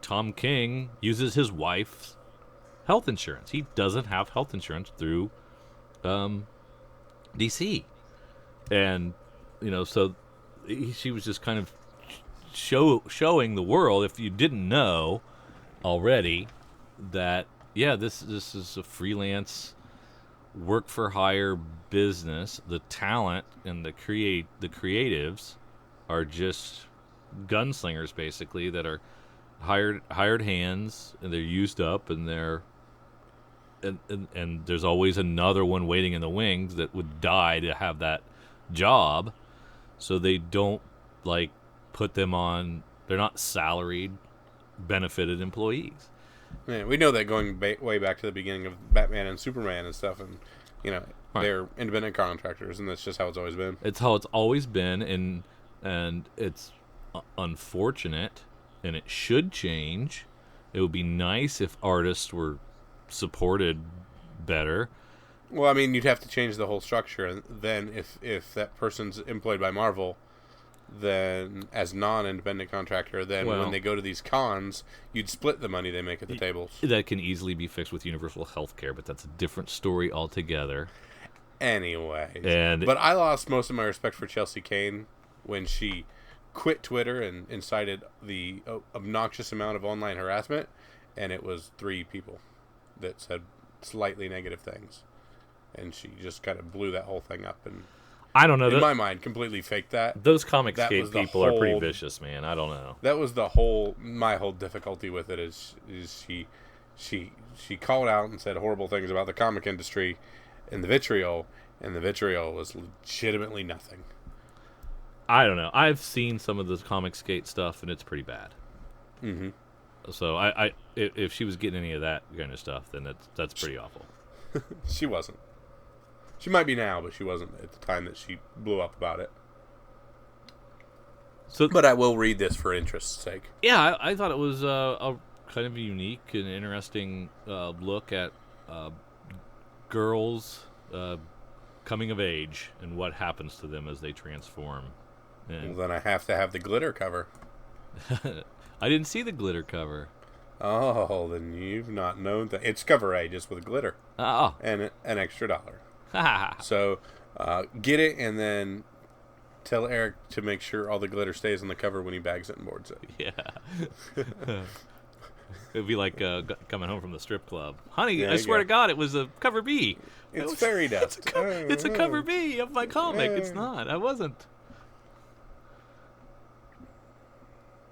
Tom King uses his wife's health insurance. He doesn't have health insurance through DC, and so she was just kind of showing the world, if you didn't know already, that this is a freelance work for hire business. The talent and the creatives are just gunslingers basically that are hired hands, and they're used up, and and there's always another one waiting in the wings that would die to have that job, so they don't put them on. They're not salaried, benefited employees. Yeah, we know that going way back to the beginning of Batman and Superman and stuff, and they're independent contractors, and that's just how it's always been. It's how it's always been, and it's unfortunate, and it should change. It would be nice if artists were supported better. Well, I mean, you'd have to change the whole structure, and then if that person's employed by Marvel, then as non-independent contractor, then when they go to these cons, you'd split the money they make at the tables. That can easily be fixed with universal health care, but that's a different story altogether. Anyway, but I lost most of my respect for Chelsea Kane when she quit Twitter and incited the obnoxious amount of online harassment, and it was 3 people that said slightly negative things, and she just kind of blew that whole thing up, and I don't know. In my mind, completely faked that. Those Comicsgate people are pretty vicious, man. I don't know. That was my whole difficulty with it is she called out and said horrible things about the comic industry and the vitriol was legitimately nothing. I don't know. I've seen some of the Comicsgate stuff, and it's pretty bad. Mm-hmm. So if she was getting any of that kind of stuff, then that's pretty awful. She wasn't. She might be now, but she wasn't at the time that she blew up about it. But I will read this for interest's sake. Yeah, I thought it was a kind of unique and interesting look at girls coming of age and what happens to them as they transform. Well, then I have to have the glitter cover. I didn't see the glitter cover. Oh, then you've not known that. It's cover A, just with glitter. Oh. And an extra $1. So get it, and then tell Eric to make sure all the glitter stays on the cover when he bags it and boards it. Yeah. It'd be like coming home from the strip club. Honey, I swear to God, it was a cover B. It's fairy dust. It's a cover B of my comic. It's not. I wasn't.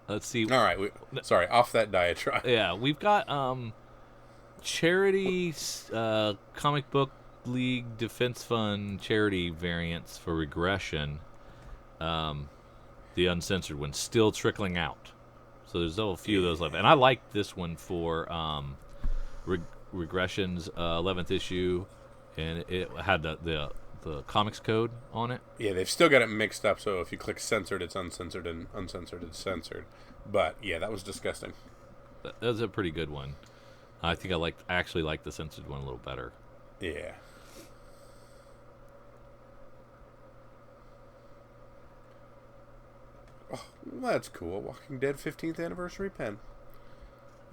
Let's see. All right. Sorry, off that diatribe. Yeah, we've got charity comic book League Defense Fund charity variants for Regression, the uncensored one, still trickling out. So there's still a few of those left, and I like this one for Regression's 11th issue, and it had the comics code on it. Yeah, they've still got it mixed up. So if you click censored, it's uncensored, and uncensored, it's censored. But yeah, that was disgusting. That was a pretty good one. I think I actually like the censored one a little better. Yeah. Oh, well, that's cool. Walking Dead 15th anniversary pen.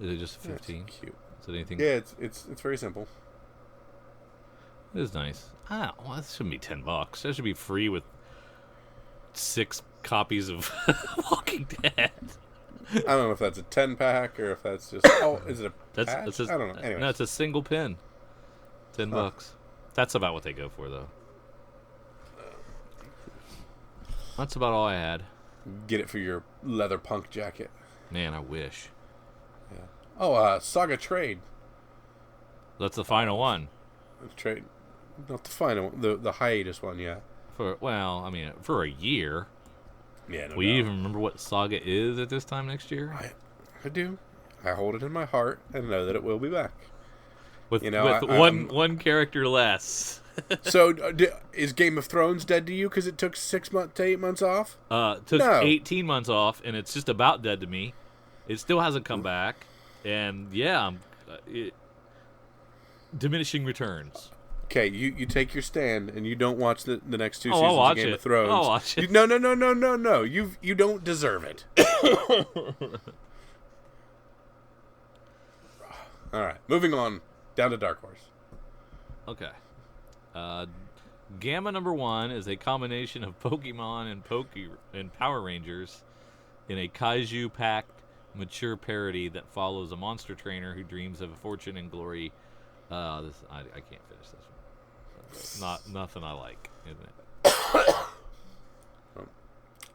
Is it just 15? That's cute. Is it anything? Yeah, it's very simple. It is nice. Well, that shouldn't be $10. That should be free with 6 copies of Walking Dead. I don't know if that's a 10-pack or if that's just... Oh, is it a patch? I don't know. Anyway. No, it's a single pin. $10. That's about what they go for, though. That's about all I had. Get it for your leather punk jacket. Man, I wish. Yeah. Oh, Saga Trade. That's the final one. Trade, not the final one. The hiatus one, yeah. For a year. Yeah, no Will you doubt. even remember what Saga is at this time next year? I do. I hold it in my heart and know that it will be back. With I'm one character less. So, is Game of Thrones dead to you because it took 6 months to 8 months off? Took No. 18 months off, and it's just about dead to me. It still hasn't come back, and yeah, diminishing returns. Okay, you take your stand and you don't watch the next 2 I'll seasons watch of Game it. of Thrones. I'll watch it. No. You don't deserve it. All right, moving on down to Dark Horse. Okay. Gamma number 1 is a combination of Pokemon and Power Rangers in a kaiju-packed, mature parody that follows a monster trainer who dreams of a fortune and glory. I can't finish this one. It's not nothing I like, isn't it?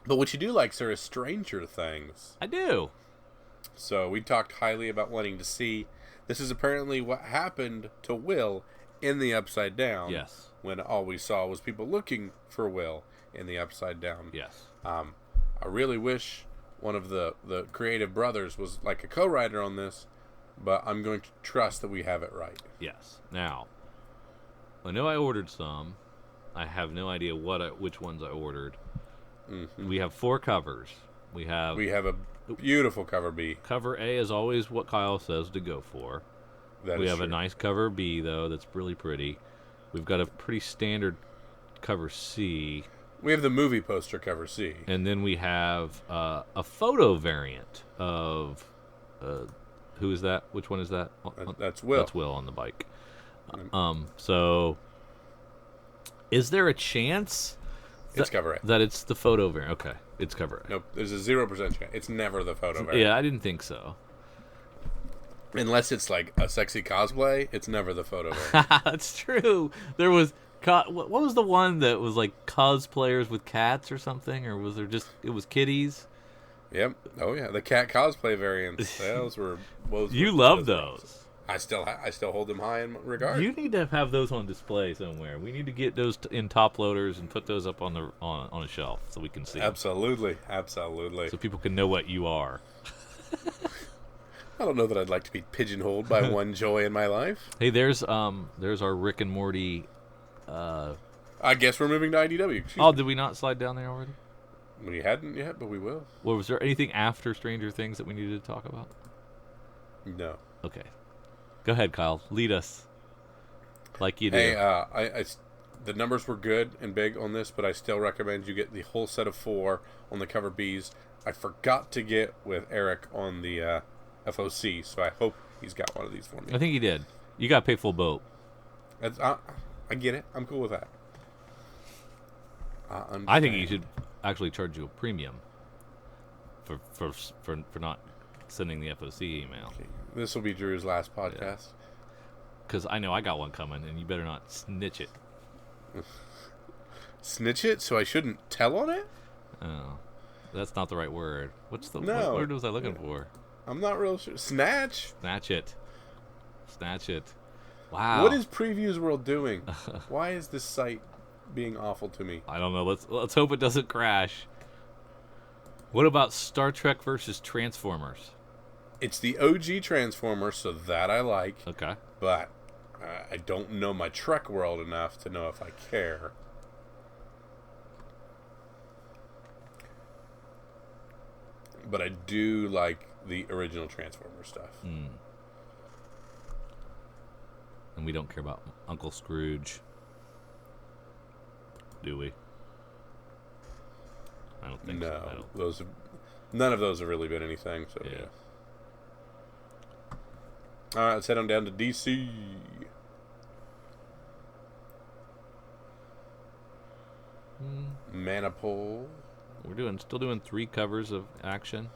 But what you do like, sir, is Stranger Things. I do. So we talked highly about wanting to see. This is apparently what happened to Will in the Upside Down. Yes. When all we saw was people looking for Will in the Upside Down. Yes. I really wish one of the creative brothers was like a co-writer on this, but I'm going to trust that we have it right. Yes. Now, I know I ordered some. I have no idea which ones I ordered. Mm-hmm. We have 4 covers. We have a beautiful cover B. Cover A is always what Kyle says to go for. We have a nice cover B, though, that's really pretty. We've got a pretty standard cover C. We have the movie poster cover C. And then we have a photo variant of... who is that? Which one is that? That's Will. That's Will on the bike. So, is there a chance... It's cover A. That it's the photo variant. Okay, it's cover A. Nope, there's a 0% chance. It's never the photo variant. Yeah, I didn't think so. Unless it's like a sexy cosplay, it's never the photo variant. That's true. There was... what was the one that was like cosplayers with cats or something? Or was there just... It was kitties? Yep. Oh, yeah. The cat cosplay variants. Those were... You love those. I still hold them high in regard. You need to have those on display somewhere. We need to get those in top loaders and put those up on a shelf so we can see. Absolutely, absolutely. So people can know what you are. I don't know that I'd like to be pigeonholed by one joy in my life. Hey, there's our Rick and Morty. I guess we're moving to IDW. Did we not slide down there already? We hadn't yet, but we will. Well, was there anything after Stranger Things that we needed to talk about? No. Okay. Go ahead, Kyle. Lead us. Like you do. Hey, the numbers were good and big on this, but I still recommend you get the whole set of 4 on the cover Bs. I forgot to get with Eric on the FOC, so I hope he's got one of these for me. I think he did. You got to pay full boat. I get it. I'm cool with that. I think he should actually charge you a premium for not sending the FOC email. Okay. This will be Drew's last podcast. Because I know I got one coming, and you better not snitch it. Snitch it? So I shouldn't tell on it? Oh, that's not the right word. What word was I looking for? I'm not real sure. Snatch? Snatch it. Wow. What is Previews World doing? Why is this site being awful to me? I don't know. Let's hope it doesn't crash. What about Star Trek versus Transformers? It's the OG Transformers, so that I like. Okay. But I don't know my Trek world enough to know if I care. But I do like the original Transformer stuff. And we don't care about Uncle Scrooge, do we? I don't think so. No, none of those have really been anything. So yeah. All right, let's head on down to DC. Manipul. We're still doing 3 covers of Action.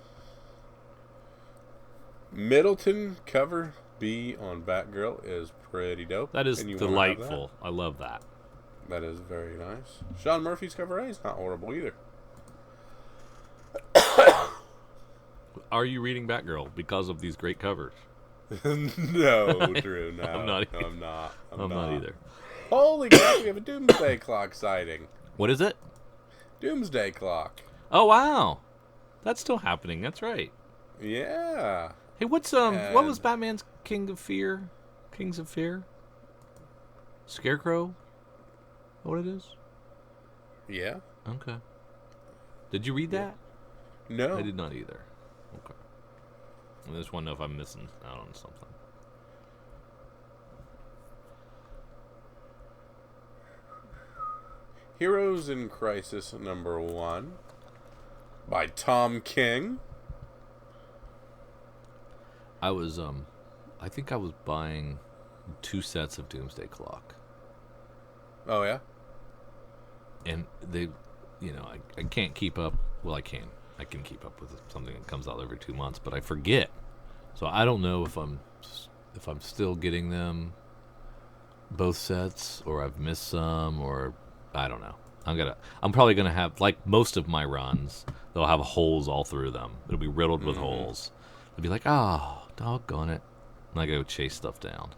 Middleton cover B on Batgirl is pretty dope. That is and you wanna have delightful. I love that. That is very nice. Sean Murphy's cover A is not horrible either. Are you reading Batgirl because of these great covers? No, Drew, no. I'm not. No, I'm not. I'm not either. Holy crap, we have a Doomsday Clock sighting. What is it? Doomsday Clock. Oh, wow. That's still happening. That's right. Yeah. Hey, what was Batman's Kings of Fear? Scarecrow? What it is? Yeah. Okay. Did you read that? No. I did not either. Okay. I just want to know if I'm missing out on something. Heroes in Crisis #1 by Tom King. I think I was buying 2 sets of Doomsday Clock. Oh, yeah? And they, I can't keep up. Well, I can. I can keep up with something that comes out every 2 months, but I forget. So I don't know if I'm still getting them, both sets, or I've missed some, or I don't know. I'm probably gonna have, like most of my runs, they'll have holes all through them. It'll be riddled with holes. It'll be like, oh, doggone it. And I go chase stuff down.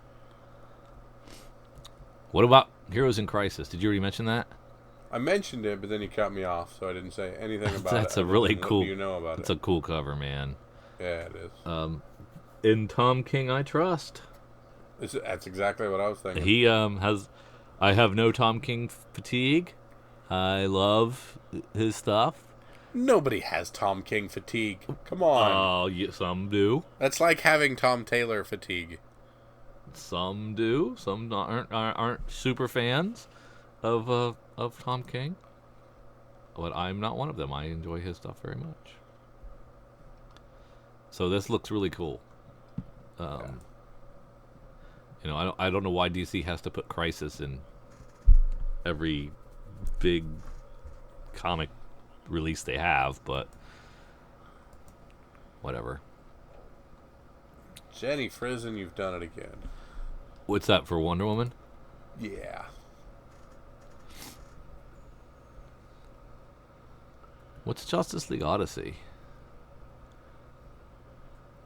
What about Heroes in Crisis? Did you already mention that? I mentioned it, but then you cut me off, so I didn't say anything about it. That's a really cool. What do you know about it? It's a cool cover, man. Yeah, it is. In Tom King, I trust. That's exactly what I was thinking. He has. I have no Tom King fatigue. I love his stuff. Nobody has Tom King fatigue. Come on. Oh, yeah, some do. That's like having Tom Taylor fatigue. Some do. Some aren't super fans of Tom King. But I'm not one of them. I enjoy his stuff very much. So this looks really cool. I don't know why DC has to put Crisis in every big comic release they have, but whatever. Jenny Frison, you've done it again. What's that for Wonder Woman? Yeah. What's Justice League Odyssey?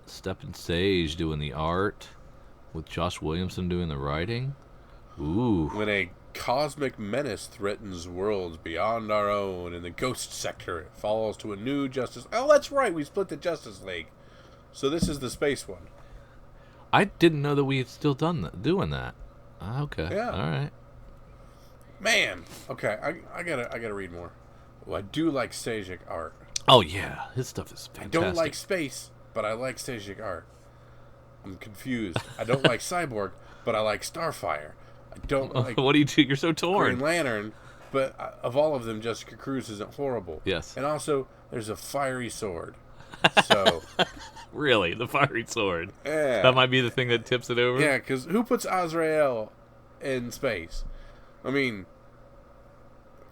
Stephen Sage doing the art, with Josh Williamson doing the writing. Ooh. When a cosmic menace threatens worlds beyond our own in the ghost sector, it falls to a new Justice... Oh, that's right, we split the Justice League. So this is the space one. I didn't know that we had still doing that. Okay. Yeah. All right. Man. Okay, I gotta read more. Well, I do like Stasic art. Oh, yeah. His stuff is fantastic. I don't like space, but I like Stasic art. I'm confused. I don't like Cyborg, but I like Starfire. I don't like... What do you do? You're so torn. Green Lantern, but of all of them, Jessica Cruz isn't horrible. Yes. And also, there's a fiery sword. So... Really? The fiery sword? Yeah. That might be the thing that tips it over? Yeah, because who puts Azrael in space? I mean...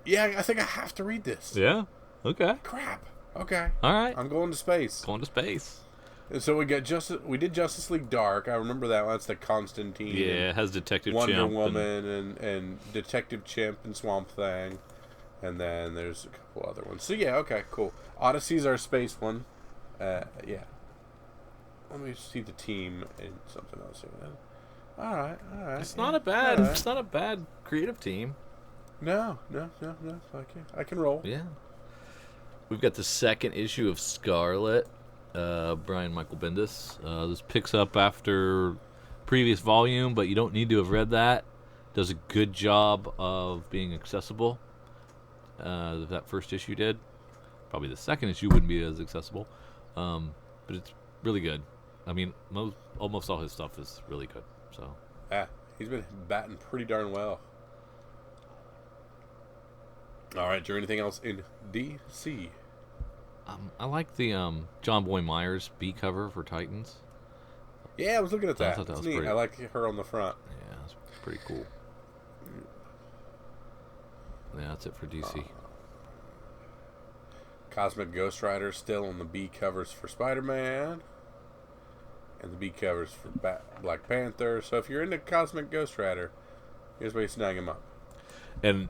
Yeah, I think I have to read this. Yeah? Okay. Crap. Okay. All right. I'm going to space. Going to space. And so we did Justice League Dark. I remember that one. That's the Constantine. Yeah, it has Detective Wonder Chimp. Woman and Detective Chimp and Swamp Thing. And then there's a couple other ones. So yeah, okay, cool. Odyssey's our space one. Yeah. Let me see the team and something else here. All right. It's not a bad. It's not a bad creative team. No. I can roll. Yeah. We've got the second issue of Scarlet. Brian Michael Bendis. This picks up after previous volume, but you don't need to have read that. Does a good job of being accessible. That first issue did. Probably the second issue wouldn't be as accessible, but it's really good. I mean, almost all his stuff is really good. So yeah, he's been batting pretty darn well. All right, is there anything else in DC? I like the John Boy Myers B cover for Titans. Yeah, I was looking at that. I thought that it's was neat. pretty... I like her on the front. Yeah, it's pretty cool. Yeah, that's it for DC. Cosmic Ghost Rider still on the B covers for Spider-Man. and the B covers for Black Panther. So if you're into Cosmic Ghost Rider, here's where you snag him up. And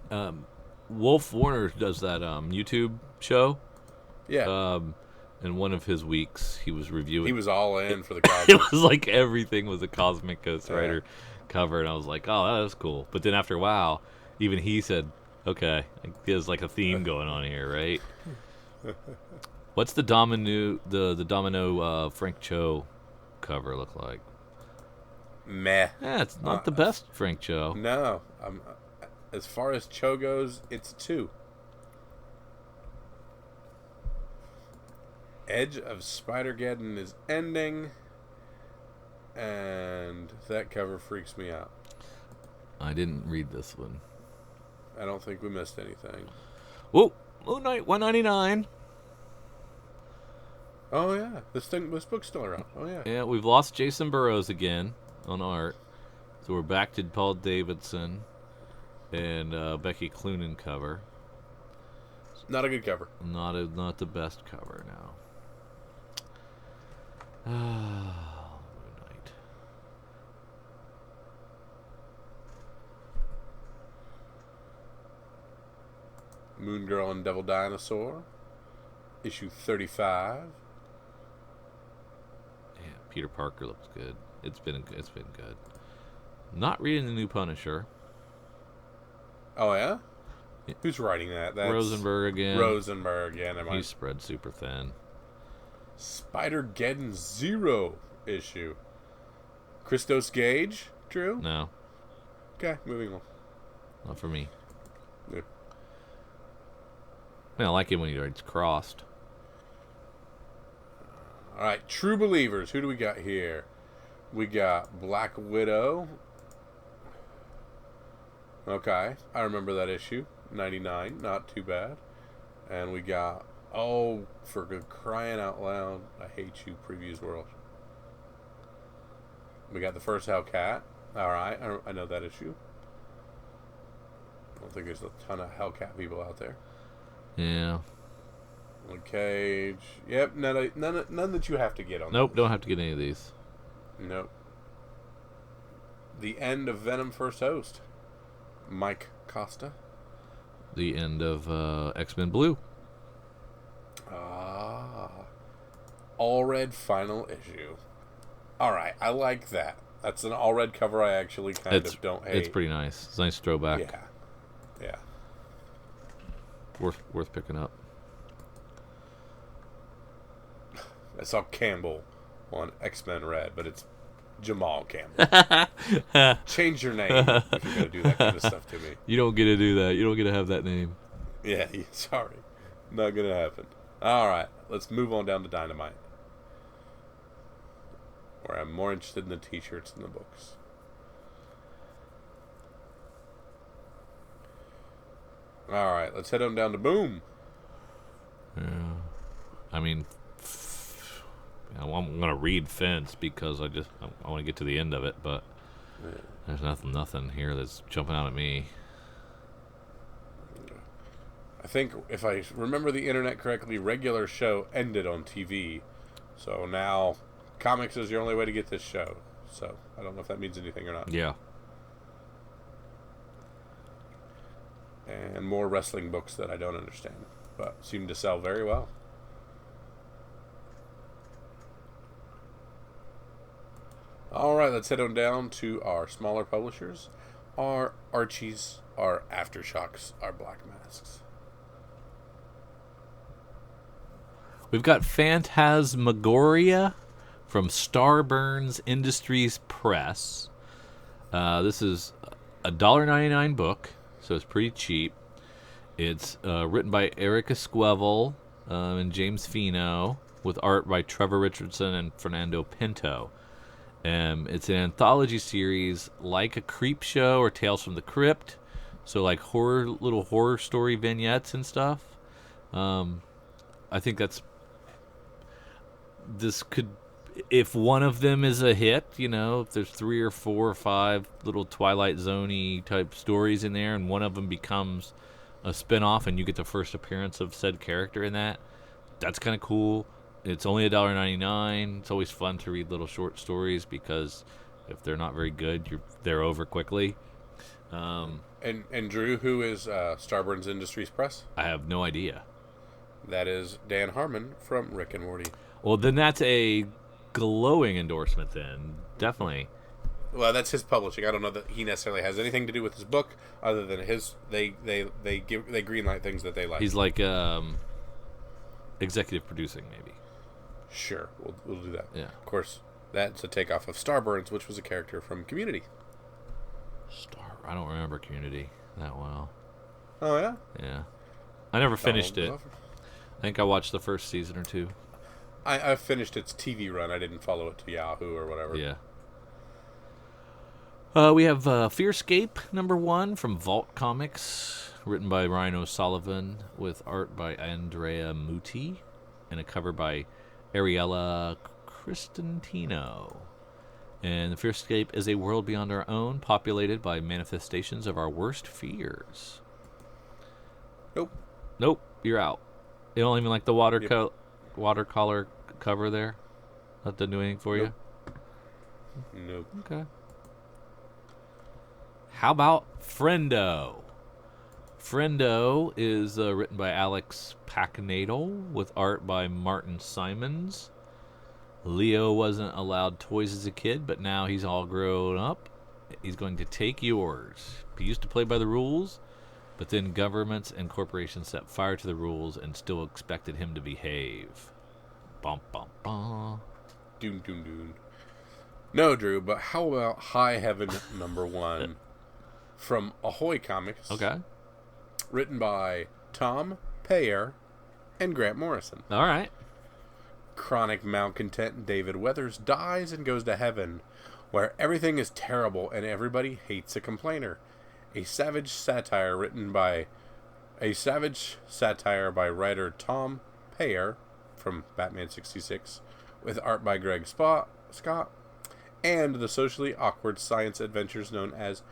Wolf Warner does that YouTube show. Yeah. In one of his weeks, he was reviewing. He was all in for the Cosmic. It was like everything was a Cosmic Ghost Rider cover, and I was like, oh, that was cool. But then after a while, even he said, okay, there's like a theme going on here, right? What's the Domino Frank Cho cover look like? Meh. Yeah, it's not the best Frank Cho. No. As far as Cho goes, it's 2. Edge of Spider-Geddon is ending, and that cover freaks me out. I didn't read this one. I don't think we missed anything. Whoa, Moon Knight 199. Oh yeah, this book's still around. Oh yeah. Yeah, we've lost Jason Burrows again on art, so we're back to Paul Davidson and Becky Cloonan cover. Not a good cover. Not the best cover now. Moon Knight. Moon Girl and Devil Dinosaur, issue 35. Yeah, Peter Parker looks good. It's been good. Not reading the new Punisher. Oh yeah? Who's writing that? That's Rosenberg again. Rosenberg, yeah, never mind. He's spread super thin. Spider-Geddon 0 issue. Christos Gage, Drew? No, Okay, moving on. not for me. Yeah. I like it when it's crossed. Alright, True Believers. Who do we got here? We got Black Widow. Okay, I remember that issue. 99, not too bad. And we got, for good crying out loud, I Hate You, Previews World. We got the first Hellcat. Alright, I know that issue. I don't think there's a ton of Hellcat people out there. Yeah. Luke Cage. Yep, none that you have to get on. Nope, don't have to get any of these. Nope. The end of Venom First Host. Mike Costa. The end of X-Men Blue. All red final issue. Alright, I like that. That's an all red cover I actually kind of don't hate. It's pretty nice. It's a nice throwback. Yeah. Worth picking up. I saw Campbell on X-Men Red, but it's Jamal Campbell. Change your name if you're going to do that kind of stuff to me. You don't get to do that. You don't get to have that name. Yeah, sorry. Not going to happen. Alright, let's move on down to Dynamite, where I'm more interested in the t-shirts than the books. Alright, let's head on down to Boom. Yeah. I mean, I'm going to read Fence because I want to get to the end of it, but there's nothing here that's jumping out at me. I think, if I remember the internet correctly, regular show ended on TV. So now comics is your only way to get this show. So I don't know if that means anything or not. Yeah. And more wrestling books that I don't understand, but seem to sell very well. Alright, let's head on down to our smaller publishers. Our Archies, our Aftershocks, our Black Masks. We've got Phantasmagoria from Starburns Industries Press. This is a $1.99 book, so it's pretty cheap. It's written by Eric Esquivel and James Fino, with art by Trevor Richardson and Fernando Pinto. It's an anthology series like a Creep Show or Tales from the Crypt, so like little horror story vignettes and stuff. I think this could, if one of them is a hit, if there's 3 or 4 or 5 little Twilight Zone-y type stories in there, and one of them becomes a spin-off and you get the first appearance of said character in that's kind of cool. It's only $1.99. It's always fun to read little short stories because if they're not very good, they're over quickly. And Drew, who is Starburns Industries Press? I have no idea. That is Dan Harmon from Rick and Morty. Well, then that's a glowing endorsement then. Definitely. Well, that's his publishing. I don't know that he necessarily has anything to do with his book, other than they greenlight things that they like. He's like executive producing, maybe. Sure, we'll do that. Yeah. Of course, that's a takeoff of Starburns, which was a character from Community. I don't remember Community that well. Oh yeah. Yeah. I never finished it. I think I watched the first season or two. I finished its TV run. I didn't follow it to Yahoo or whatever. Yeah. We have Fearscape #1 from Vault Comics, written by Ryan O'Sullivan, with art by Andrea Muti, and a cover by Ariella Cristantino. And the Fearscape is a world beyond our own, populated by manifestations of our worst fears. Nope, you're out. You don't even like the watercolor cover there? That didn't do anything for you? Nope. Okay. How about Friendo? Friendo is written by Alex Packnadel with art by Martin Simons. Leo wasn't allowed toys as a kid, but now he's all grown up. He's going to take yours. He used to play by the rules, but then governments and corporations set fire to the rules and still expected him to behave. Bum, bum, bum. Doom, doom, doom. No, Drew, but how about High Heaven #1 from Ahoy Comics? Okay. Written by Tom Payer and Grant Morrison. All right. Chronic malcontent David Weathers dies and goes to heaven, where everything is terrible and everybody hates a complainer. A savage satire by writer Tom Payer from Batman 66, with art by Greg Scott, and the socially awkward science adventures known as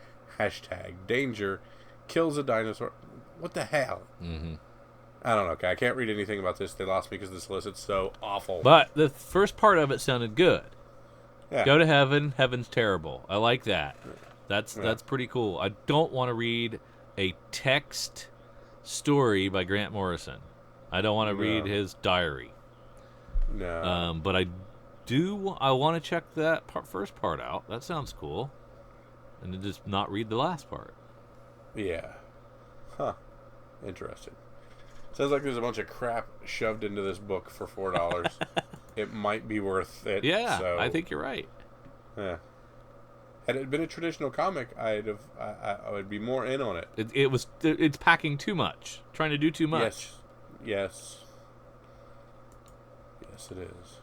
#Danger kills a dinosaur. What the hell? Mm-hmm. I don't know. Okay, I can't read anything about this. They lost me because the solicit's so awful. But the first part of it sounded good. Yeah. Go to heaven. Heaven's terrible. I like that. That's pretty cool. I don't want to read a text story by Grant Morrison. I don't want to read his diary. No. But I want to check that first part out. That sounds cool. And then just not read the last part. Yeah. Huh. Interesting. Sounds like there's a bunch of crap shoved into this book for $4. It might be worth it. Yeah, so, I think you're right. Yeah. Had it been a traditional comic, I would be more in on it. It's packing too much, trying to do too much. Yes, it is.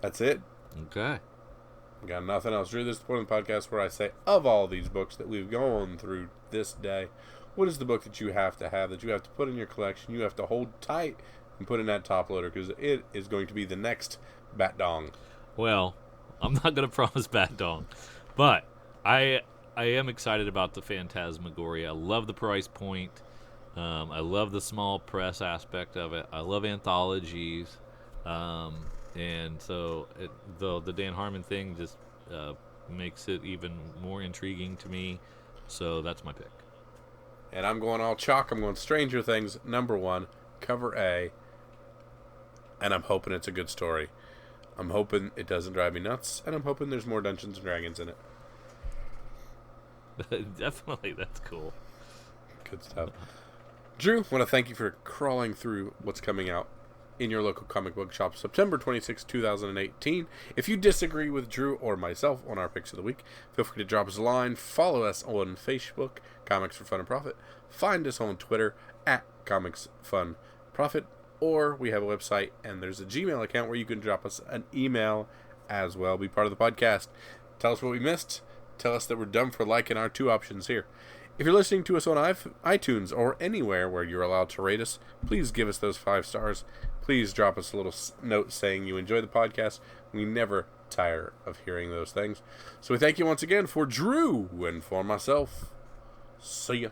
That's it. Okay. Got nothing else. Drew, this is the point of the podcast where I say, of all these books that we've gone through this day, what is the book that you have, that you have to put in your collection, you have to hold tight and put in that top loader, because it is going to be the next Bat Dong? Well, I'm not going to promise Bat Dong, but I am excited about the Phantasmagoria. I love the price point. I love the small press aspect of it. I love anthologies. And so the Dan Harmon thing just makes it even more intriguing to me. So that's my pick. And I'm going all chalk. I'm going Stranger Things #1, cover A. And I'm hoping it's a good story. I'm hoping it doesn't drive me nuts. And I'm hoping there's more Dungeons & Dragons in it. Definitely, that's cool. Good stuff. Drew, I want to thank you for crawling through what's coming out in your local comic book shop September 26, 2018. If you disagree with Drew or myself on our picks of the week, feel free to drop us a line. Follow us on Facebook, Comics for Fun and Profit. Find us on Twitter at Comics Fun Profit. Or we have a website and there's a Gmail account where you can drop us an email as well. Be part of the podcast. Tell us what we missed. Tell us that we're dumb for liking our two options here. If you're listening to us on iTunes or anywhere where you're allowed to rate us, please give us those 5 stars. Please drop us a little note saying you enjoy the podcast. We never tire of hearing those things. So we thank you once again. For Drew and for myself, see ya.